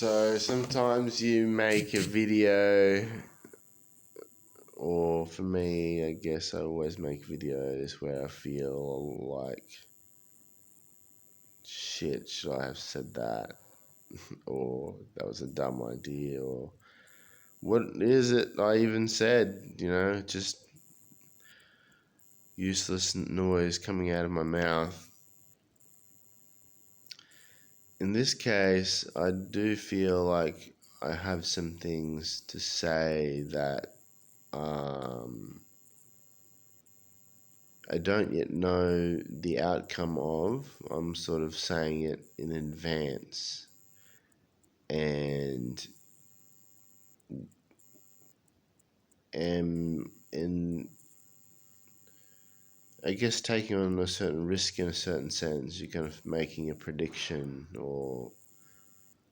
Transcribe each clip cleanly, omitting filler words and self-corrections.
So sometimes you make a video, or for me, I guess I always make videos where I feel like, shit, should I have said that? Or that was a dumb idea, or what is it I even said? Just useless noise coming out of my mouth. In this case, I do feel like I have some things to say that I don't yet know the outcome of. I'm sort of saying it in advance. And am in, I guess, taking on a certain risk in a certain sense. You're kind of making a prediction or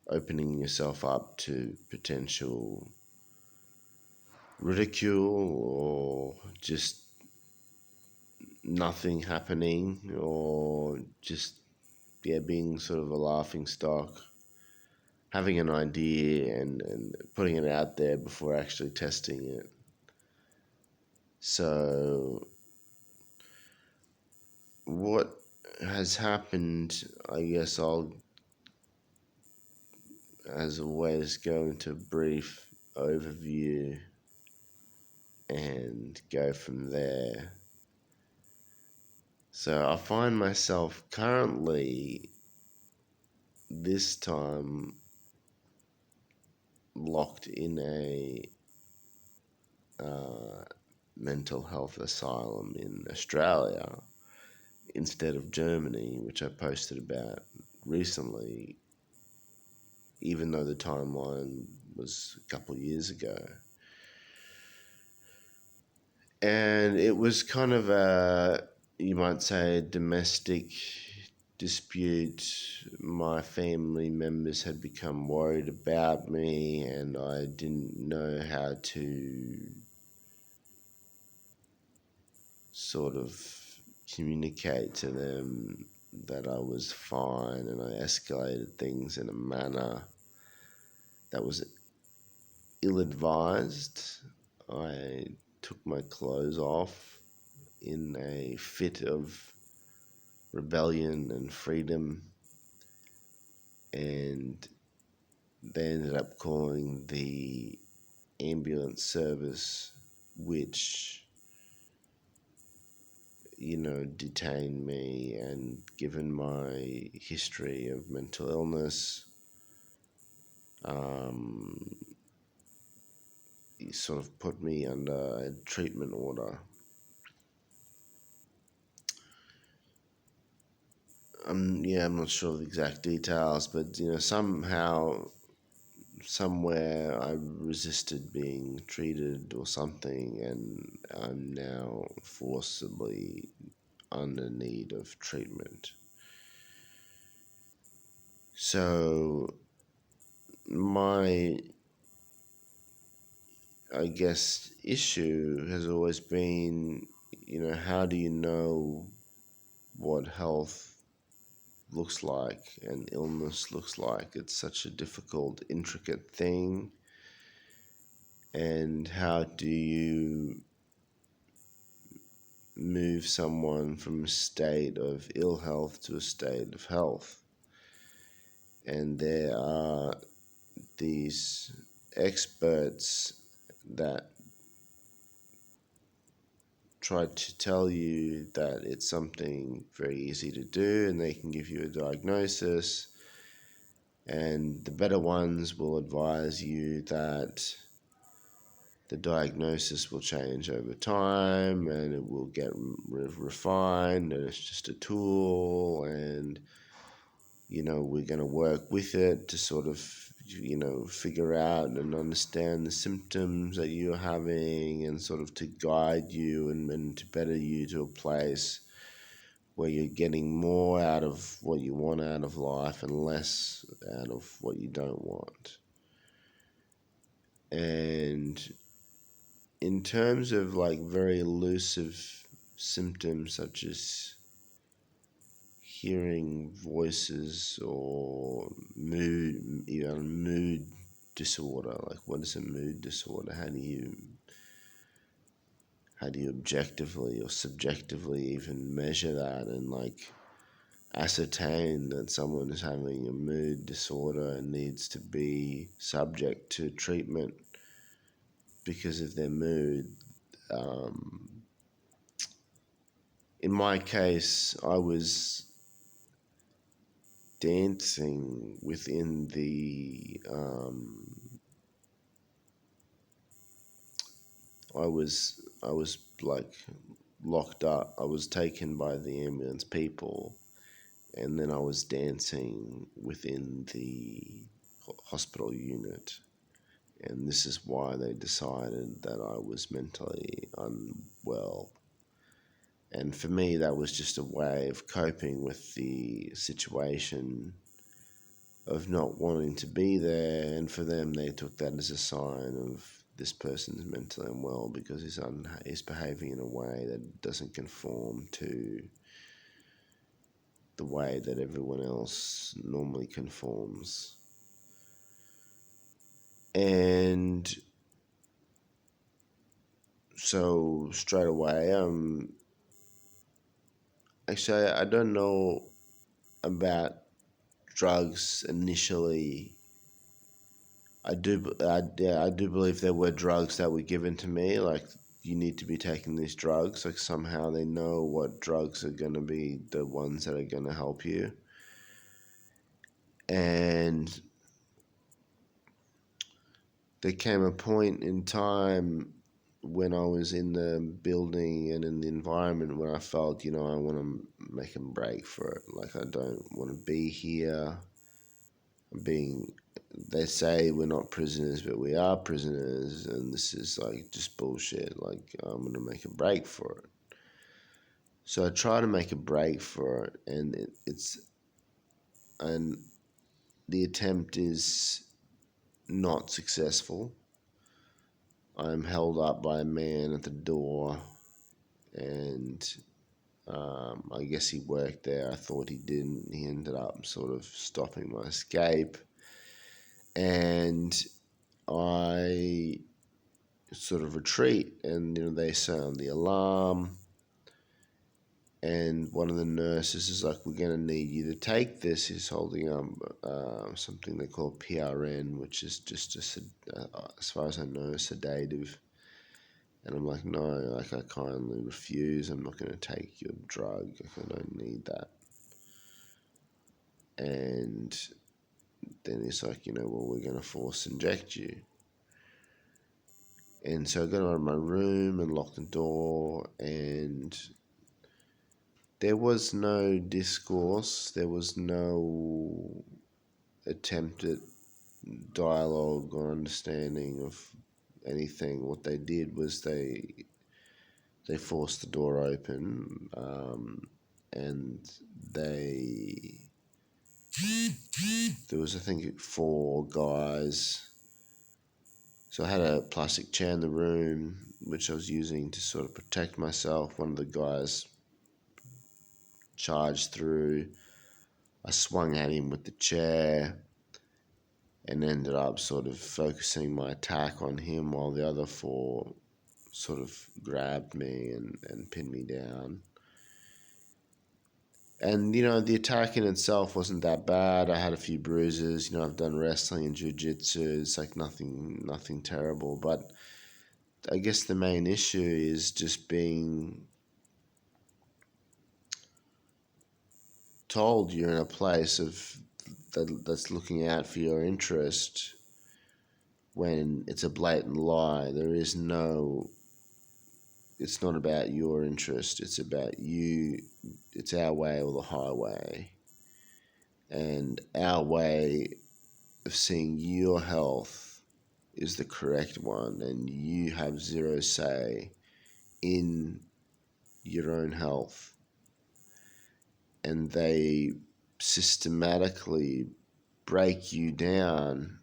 opening yourself up to potential ridicule or just nothing happening, or just being sort of a laughing stock, having an idea and putting it out there before actually testing it. So what has happened, I guess I'll, as always, go into a brief overview and go from there. So I find myself currently this time locked in a mental health asylum in Australia instead of Germany, which I posted about recently, even though the timeline was a couple of years ago. And it was kind of a, you might say, a domestic dispute. My family members had become worried about me, and I didn't know how to sort of communicate to them that I was fine, and I escalated things in a manner that was ill-advised. I took my clothes off in a fit of rebellion and freedom, and they ended up calling the ambulance service, which detained me, and given my history of mental illness, he sort of put me under a treatment order. I'm not sure of the exact details, but somehow, somewhere I resisted being treated or something, and I'm now forcibly under need of treatment. So my, I guess, issue has always been, how do you know what health looks like and illness looks like? It's such a difficult, intricate thing. And how do you move someone from a state of ill health to a state of health? And there are these experts that try to tell you that it's something very easy to do and they can give you a diagnosis, and the better ones will advise you that the diagnosis will change over time and it will get refined, and it's just a tool, and we're going to work with it to sort of figure out and understand the symptoms that you're having, and sort of to guide you and to better you to a place where you're getting more out of what you want out of life and less out of what you don't want. And in terms of like very elusive symptoms such as hearing voices or mood disorder. Like, what is a mood disorder? How do you objectively or subjectively even measure that and like ascertain that someone is having a mood disorder and needs to be subject to treatment because of their mood? In my case, I was dancing within the I was like locked up. I was taken by the ambulance people, and then I was dancing within the hospital unit. And this is why they decided that I was mentally unwell. And for me, that was just a way of coping with the situation of not wanting to be there. And for them, they took that as a sign of this person's mentally unwell because he's behaving in a way that doesn't conform to the way that everyone else normally conforms. And so straight away, actually, I don't know about drugs initially. I do believe there were drugs that were given to me, like you need to be taking these drugs. Like somehow they know what drugs are going to be the ones that are going to help you. And there came a point in time when I was in the building and in the environment where I felt, I want to make a break for it. Like I don't want to be here. They say we're not prisoners, but we are prisoners, and this is like just bullshit. Like I'm gonna make a break for it. So I try to make a break for it, and and the attempt is not successful. I'm held up by a man at the door, and I guess he worked there. I thought he didn't. He ended up sort of stopping my escape, and I sort of retreat, and they sound the alarm, and one of the nurses is like, we're going to need you to take this. He's holding up something they call PRN, which is just as far as I know, a sedative. And I'm like, no, like I kindly refuse. I'm not going to take your drug. Like, I don't need that. And then he's like, well, we're going to force inject you. And so I got out of my room and locked the door, and there was no discourse. There was no attempt at dialogue or understanding of anything. What they did was they forced the door open, and there was, I think, 4 guys. So I had a plastic chair in the room, which I was using to sort of protect myself. One of the guys charged through. I swung at him with the chair and ended up sort of focusing my attack on him while the other 4 sort of grabbed me and pinned me down. And, the attack in itself wasn't that bad. I had a few bruises. I've done wrestling and jiu-jitsu. It's like nothing terrible. But I guess the main issue is just being told you're in a place that's looking out for your interest when it's a blatant lie. It's not about your interest, it's about you. It's our way or the highway. And our way of seeing your health is the correct one, and you have zero say in your own health. And they systematically break you down,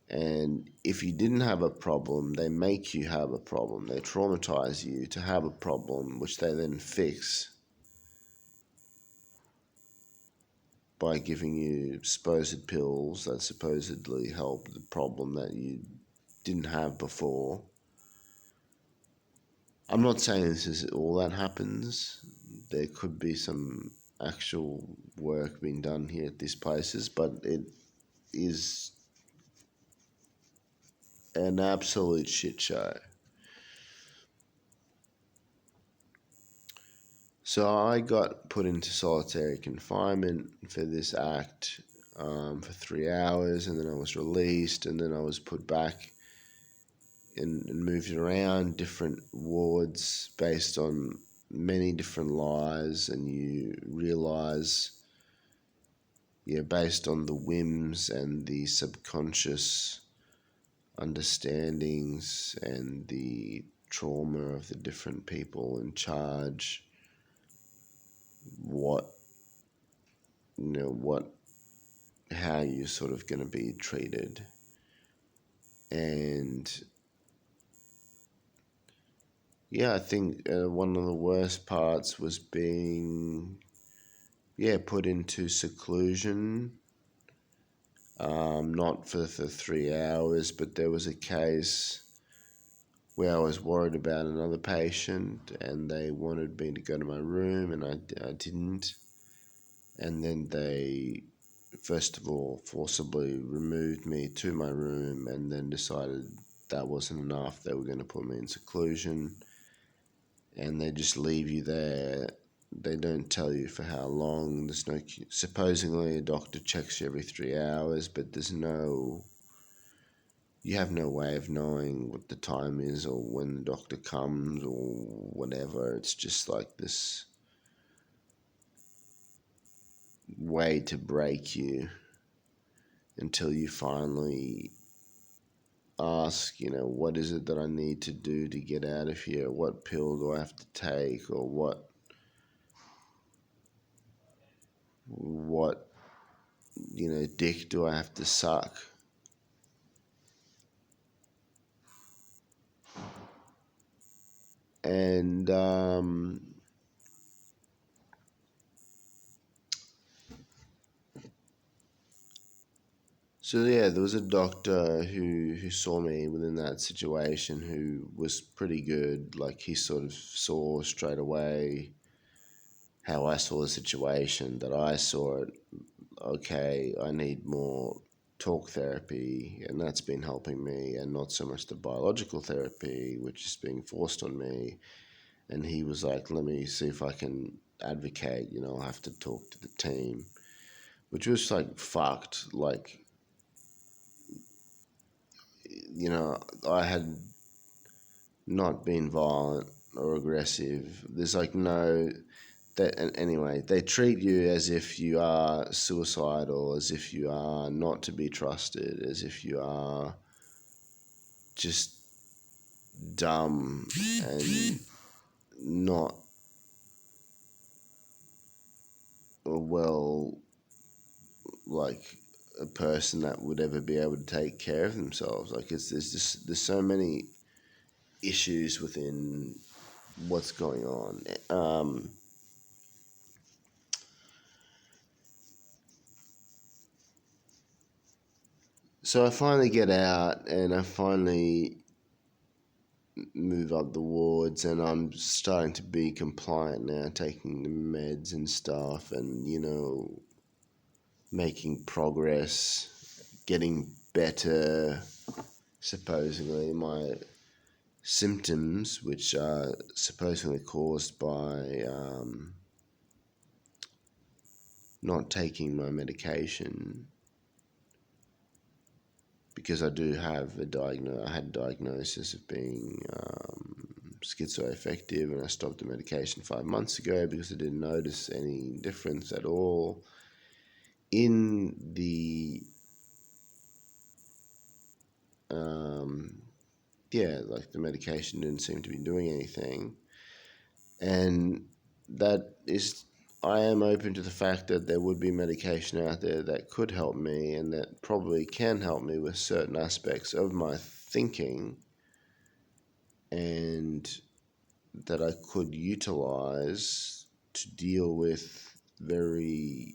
and if you didn't have a problem, they make you have a problem. They traumatize you to have a problem, which they then fix. by giving you supposed pills that supposedly help the problem that you didn't have before. I'm not saying this is all that happens. There could be some actual work being done here at these places, but it is an absolute shit show. So I got put into solitary confinement for this act for 3 hours, and then I was released, and then I was put back and moved around different wards based on many different lies, and you realize, yeah, based on the whims and the subconscious understandings and the trauma of the different people in charge, what what how you're sort of going to be treated. And yeah, I think one of the worst parts was being put into seclusion, not for the 3 hours, but there was a case where I was worried about another patient, and they wanted me to go to my room, and I didn't. And then they, first of all, forcibly removed me to my room, and then decided that wasn't enough. They were going to put me in seclusion, and they just leave you there. They don't tell you for how long. There's no, supposedly a doctor checks you every 3 hours, but you have no way of knowing what the time is or when the doctor comes or whatever. It's just like this way to break you until you finally ask, what is it that I need to do to get out of here? What pill do I have to take, or what dick do I have to suck? And so yeah, there was a doctor who saw me within that situation who was pretty good. Like, he sort of saw straight away how I saw the situation, that I saw it. Okay, I need more talk therapy, and that's been helping me, and not so much the biological therapy, which is being forced on me. And he was like, let me see if I can advocate, I'll have to talk to the team, which was like fucked. Like, I had not been violent or aggressive. There's like no that. And anyway, they treat you as if you are suicidal, as if you are not to be trusted, as if you are just dumb and not well, like a person that would ever be able to take care of themselves. Like, there's so many issues within what's going on. So I finally get out, and I finally move up the wards, and I'm starting to be compliant now, taking the meds and stuff, and making progress, getting better. Supposedly, my symptoms, which are supposedly caused by not taking my medication, because I do have I had a diagnosis of being schizoaffective, and I stopped the medication 5 months ago because I didn't notice any difference at all in the like the medication didn't seem to be doing anything. And that is, I am open to the fact that there would be medication out there that could help me, and that probably can help me with certain aspects of my thinking, and that I could utilize to deal with very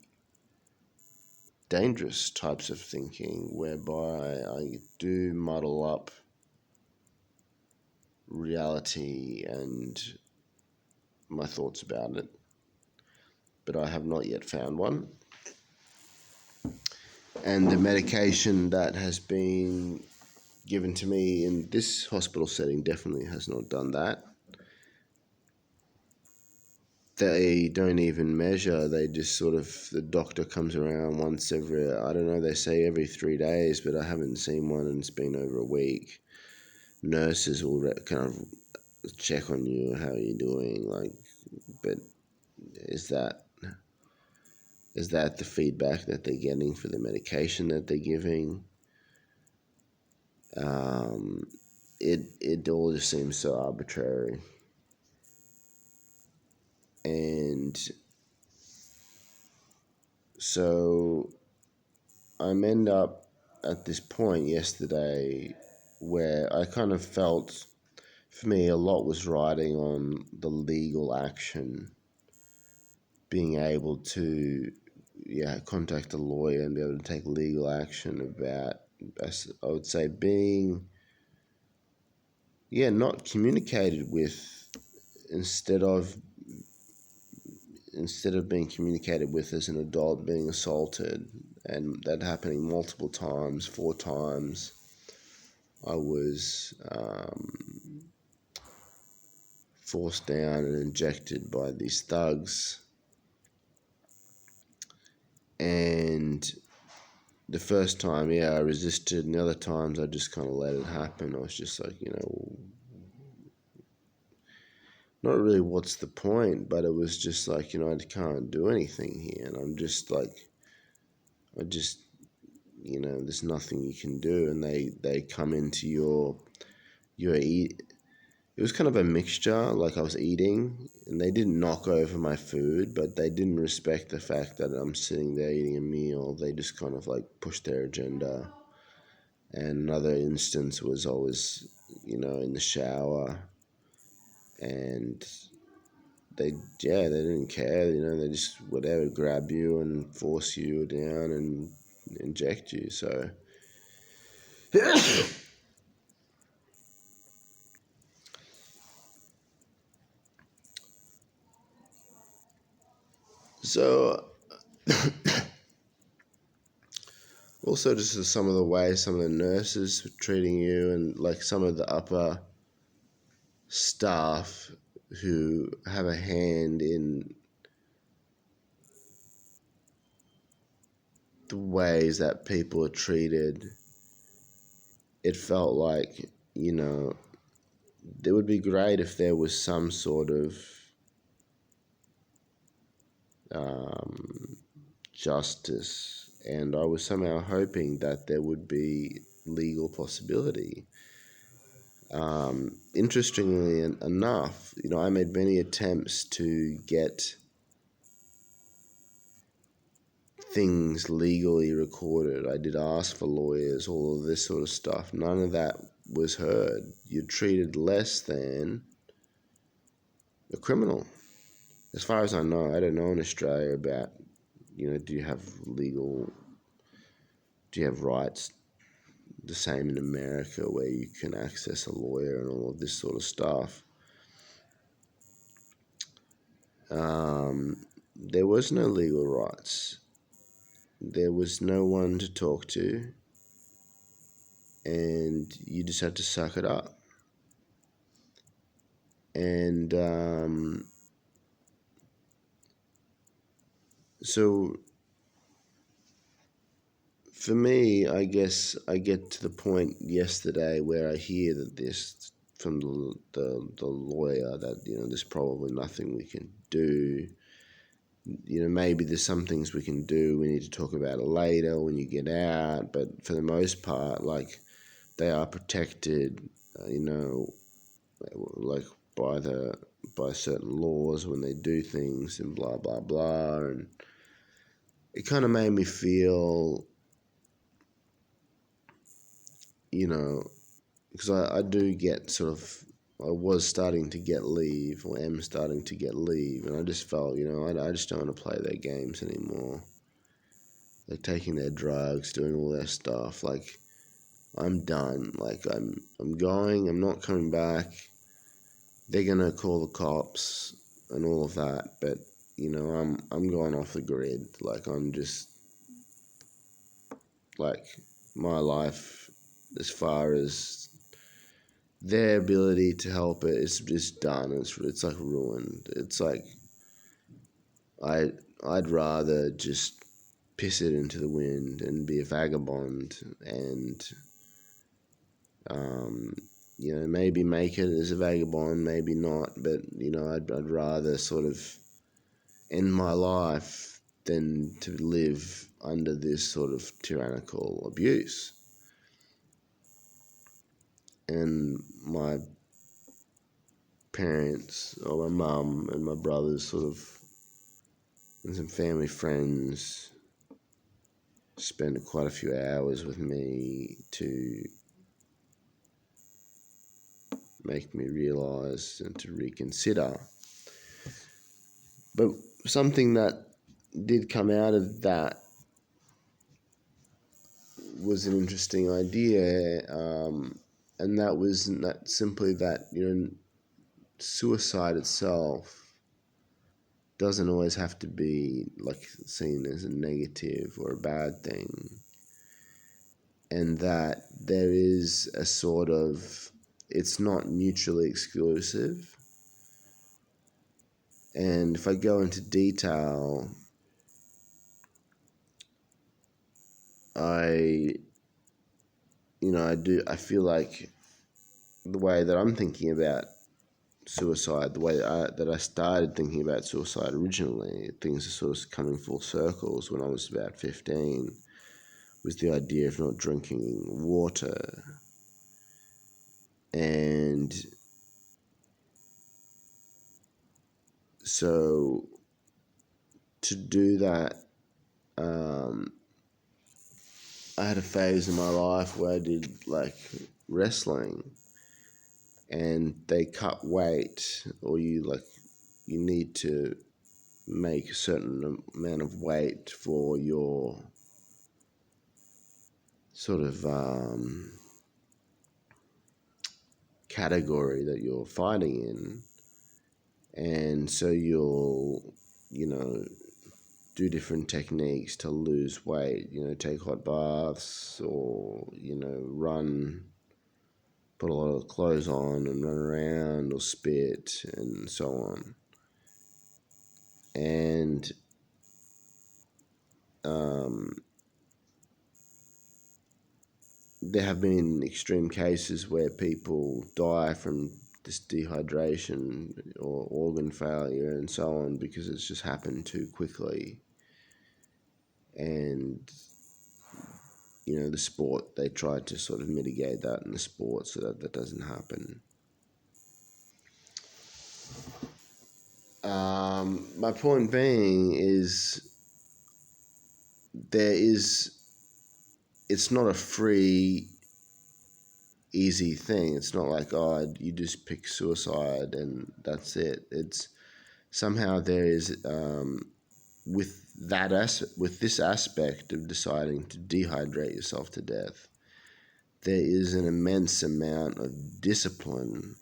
dangerous types of thinking, whereby I do muddle up reality and my thoughts about it, but I have not yet found one. And the medication that has been given to me in this hospital setting definitely has not done that. They don't even measure. They just sort of, the doctor comes around once every, I don't know, they say every 3 days, but I haven't seen one and it's been over a week. Nurses will kind of check on you, how are you doing, like, but is that the feedback that they're getting for the medication that they're giving? It all just seems so arbitrary. And so I'm end up at this point yesterday where I kind of felt, for me, a lot was riding on the legal action, being able to contact a lawyer and be able to take legal action about, I would say, being not communicated with, instead of being communicated with as an adult, being assaulted, and that happening multiple times, 4 times. I was forced down and injected by these thugs, and the first time, I resisted, and the other times I just kind of let it happen. I was just like, not really what's the point, but it was just like, I can't do anything here, and I'm just like, there's nothing you can do, and they come into your eat. It was kind of a mixture, like I was eating, and they didn't knock over my food, but they didn't respect the fact that I'm sitting there eating a meal. They just kind of like pushed their agenda. And another instance was I was, in the shower, and they didn't care, they just whatever, grab you and force you down and inject you. So so also just some of the ways some of the nurses were treating you, and like some of the upper staff who have a hand in the ways that people are treated. It felt like, it would be great if there was some sort of justice, and I was somehow hoping that there would be legal possibility. Interestingly enough, I made many attempts to get things legally recorded. I did ask for lawyers, all of this sort of stuff. None of that was heard. You're treated less than a criminal. As far as I know, I don't know in Australia about, do you have rights the same in America where you can access a lawyer and all of this sort of stuff. There was no legal rights. There was no one to talk to, and you just had to suck it up. And so for me, I guess I get to the point yesterday where I hear that this from the lawyer that, there's probably nothing we can do. Maybe there's some things we can do. We need to talk about it later when you get out. But for the most part, like, they are protected, like by certain laws when they do things and blah, blah, blah. And it kind of made me feel, because I do get sort of, I was starting to get leave, or am starting to get leave, and I just felt, I just don't want to play their games anymore. like taking their drugs, doing all their stuff. Like, I'm done. Like, I'm going. I'm not coming back. They're gonna call the cops and all of that, but I'm going off the grid. Like, I'm just like my life, as far as their ability to help it, is just done. It's like ruined. It's like I'd rather just piss it into the wind and be a vagabond and maybe make it as a vagabond, maybe not, but I'd rather sort of end my life than to live under this sort of tyrannical abuse. And my parents, or my mum and my brothers, sort of, and some family friends, spent quite a few hours with me to make me realise and to reconsider. But something that did come out of that was an interesting idea, and that was not simply that suicide itself doesn't always have to be like seen as a negative or a bad thing, and that there is a sort of, it's not mutually exclusive. And if I go into detail, I feel like the way that I'm thinking about suicide, the way that I started thinking about suicide originally, things are sort of coming full circles when I was about 15, was the idea of not drinking water. And so to do that, I had a phase in my life where I did like wrestling, and they cut weight, or you need to make a certain amount of weight for your sort of category that you're fighting in. And so you'll do different techniques to lose weight, take hot baths, or run, put a lot of clothes on and run around, or spit, and so on. And there have been extreme cases where people die from this dehydration or organ failure and so on, because it's just happened too quickly. And the sport, they try to sort of mitigate that in the sport so that that doesn't happen. My point being is, it's not a free, easy thing. It's not like, you just pick suicide and that's it. It's somehow there is, with this aspect of deciding to dehydrate yourself to death, there is an immense amount of discipline.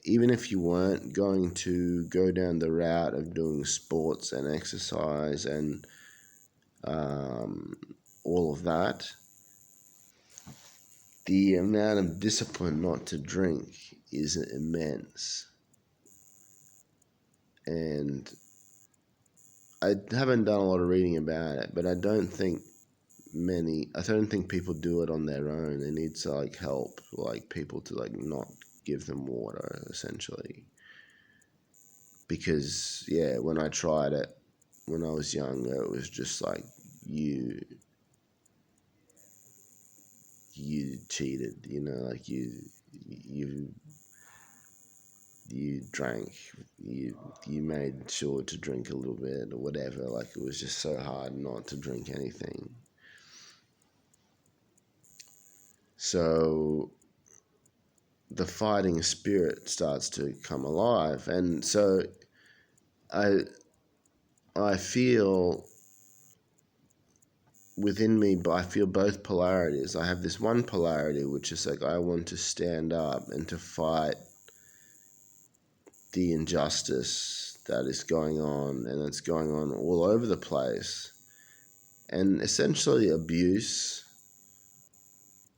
Even if you weren't going to go down the route of doing sports and exercise and all of that, the amount of discipline not to drink is immense. And I haven't done a lot of reading about it, but I don't think people do it on their own. They need to help, people to not give them water, essentially. Because when I tried it when I was younger, it was just like, you cheated, you drank, you made sure to drink a little bit or whatever. It was just so hard not to drink anything. So the fighting spirit starts to come alive, and so I feel within me, but I feel both polarities. I have this one polarity which is like I want to stand up and to fight the injustice that is going on, and it's going on all over the place, and essentially abuse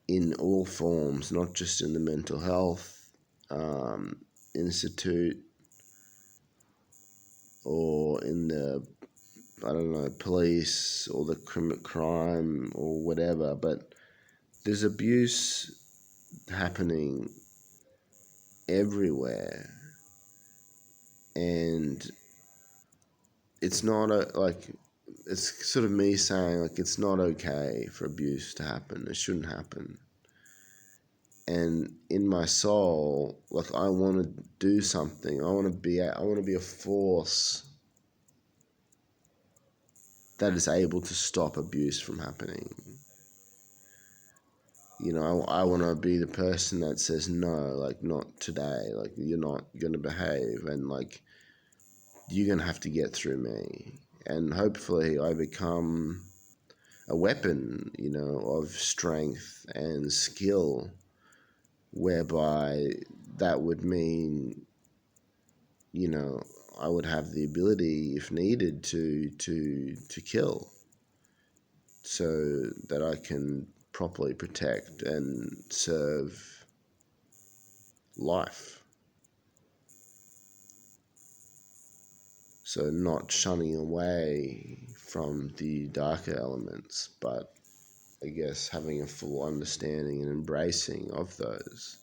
in all forms, not just in the mental health institute or in the, I don't know, police or the crime or whatever, but there's abuse happening everywhere, and it's not like, it's sort of me saying like it's not okay for abuse to happen. It shouldn't happen. And in my soul, like I want to do something. I want to be a force that is able to stop abuse from happening. I want to be the person that says no, like not today. Like you're not going to behave, and like you're going to have to get through me. And hopefully I become a weapon, of strength and skill, whereby that would mean, I would have the ability, if needed, to kill, so that I can properly protect and serve life. So not shunning away from the darker elements, but I guess having a full understanding and embracing of those.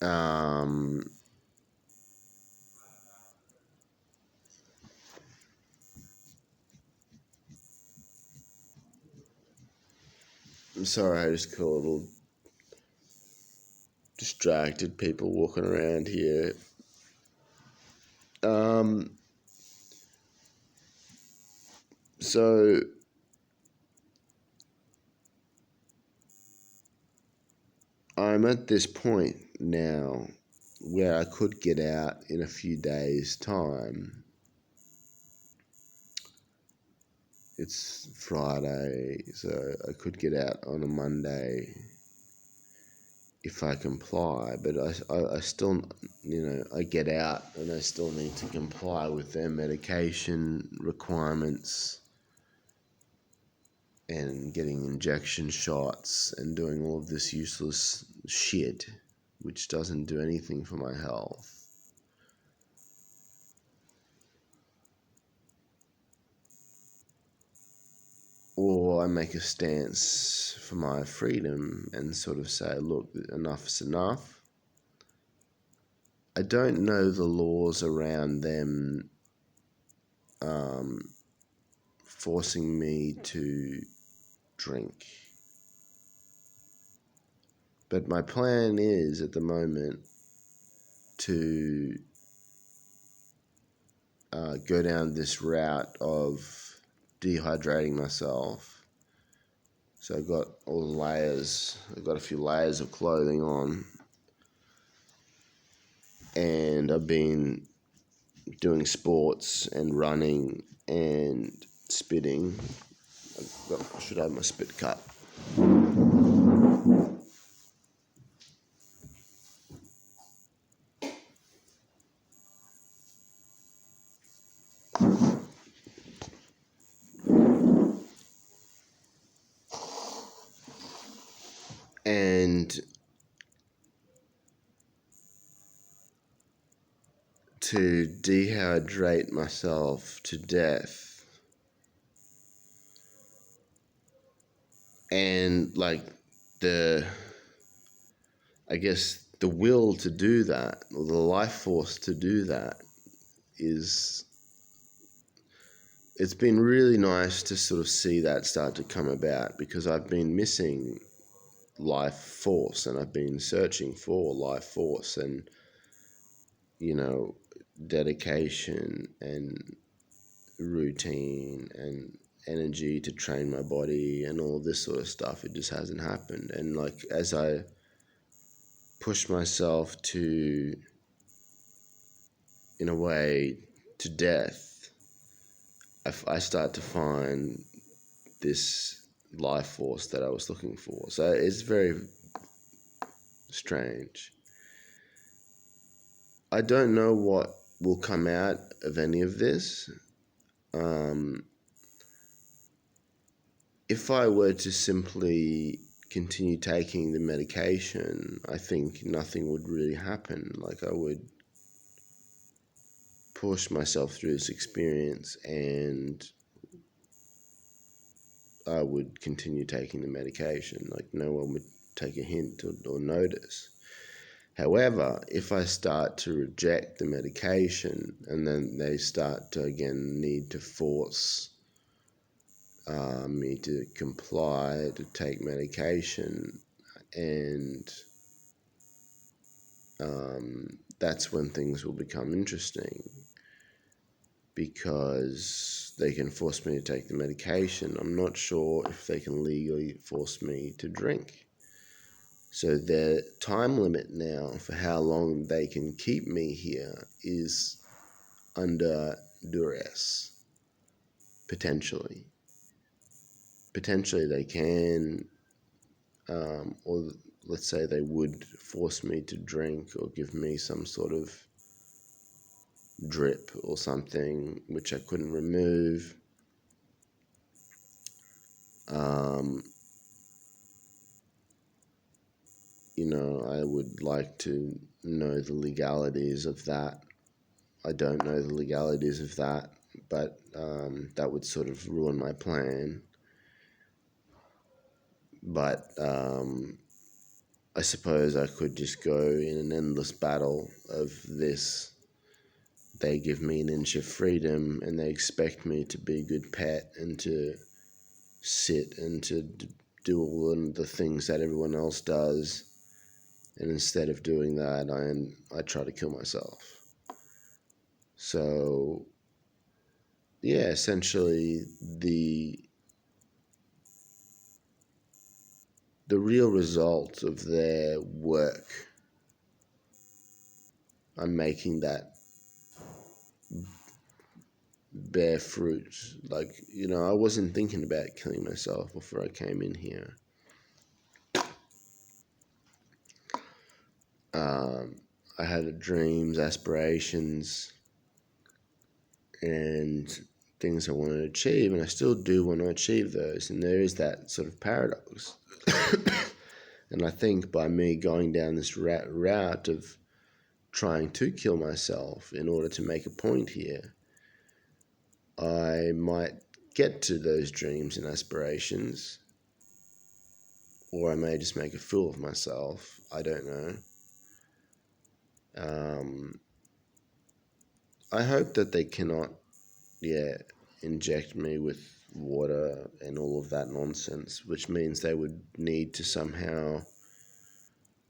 I'm sorry, I just got a little distracted, people walking around here. So I'm at this point now where I could get out in a few days' time. It's Friday, so I could get out on a Monday if I comply, but I still, I get out and I still need to comply with their medication requirements and getting injection shots and doing all of this useless shit, which doesn't do anything for my health. Or I make a stance for my freedom and sort of say, look, enough's enough. I don't know the laws around them forcing me to drink. But my plan is, at the moment, to go down this route of dehydrating myself. So I've got all the layers, I've got a few layers of clothing on, and I've been doing sports and running and spitting. I should have my spit cup. And to dehydrate myself to death, and like I guess the will to do that, or the life force to do that, it's been really nice to sort of see that start to come about, because I've been missing life force and I've been searching for life force and, dedication and routine and energy to train my body and all this sort of stuff. It just hasn't happened. And like, as I push myself to, in a way, to death, I start to find this life force that I was looking for. So it's very strange. I don't know what will come out of any of this. If I were to simply continue taking the medication, I think nothing would really happen. Like, I would push myself through this experience and I would continue taking the medication. Like, no one would take a hint or notice. However, if I start to reject the medication and then they start to again need to force me to comply, to take medication, and that's when things will become interesting, because they can force me to take the medication. I'm not sure if they can legally force me to drink. So the time limit now for how long they can keep me here is under duress, potentially. Potentially they can, or let's say they would force me to drink or give me some sort of drip or something which I couldn't remove. I would like to know the legalities of that. I don't know the legalities of that, but that would sort of ruin my plan. But I suppose I could just go in an endless battle of this. They give me an inch of freedom and they expect me to be a good pet and to sit and to do all the things that everyone else does. And instead of doing that, I try to kill myself. So, yeah, essentially the real result of their work, I'm making that bear fruit. Like, I wasn't thinking about killing myself before I came in here. I had dreams, aspirations, and things I wanted to achieve, and I still do want to achieve those. And there is that sort of paradox. And I think by me going down this route of trying to kill myself in order to make a point here, I might get to those dreams and aspirations, or I may just make a fool of myself. I don't know. I hope that they cannot, inject me with water and all of that nonsense, which means they would need to somehow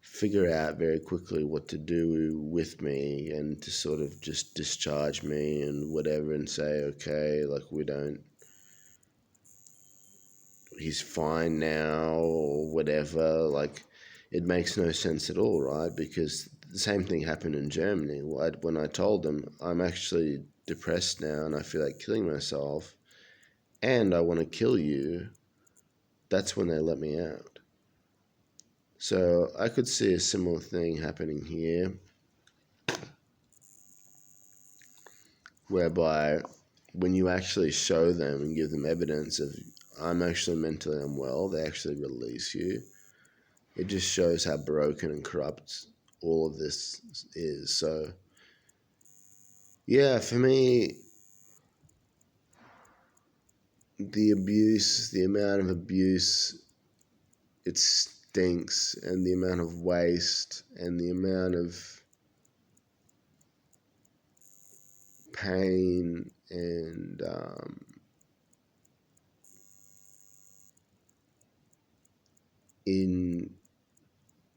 figure out very quickly what to do with me and to sort of just discharge me and whatever and say, okay, like, he's fine now or whatever. Like, it makes no sense at all, right? Because the same thing happened in Germany. When I told them I'm actually depressed now and I feel like killing myself and I want to kill you, that's when they let me out. So I could see a similar thing happening here, whereby when you actually show them and give them evidence of I'm actually mentally unwell, they actually release you. It just shows how broken and corrupt all of this is. So, yeah, for me, the amount of abuse, it stinks, and the amount of waste and the amount of pain and in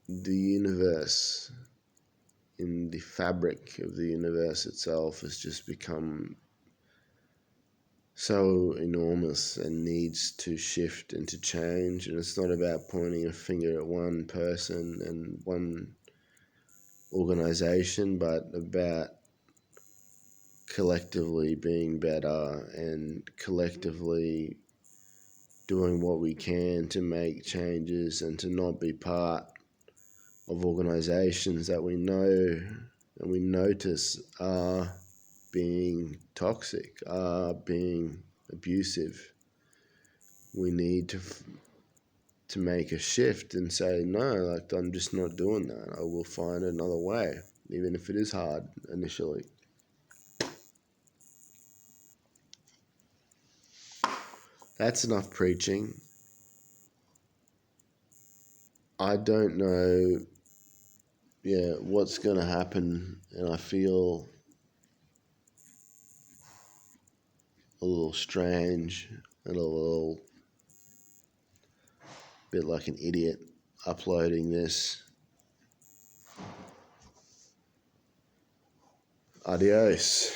the universe, in the fabric of the universe itself, has just become so enormous and needs to shift and to change. And it's not about pointing a finger at one person and one organization, but about collectively being better and collectively doing what we can to make changes and to not be part of organizations that we know and we notice are being toxic, are being abusive. We need to make a shift and say, no, like, I'm just not doing that. I will find another way, even if it is hard initially. That's enough preaching. I don't know, what's going to happen, and I feel a little strange and a little bit like an idiot uploading this. Adios.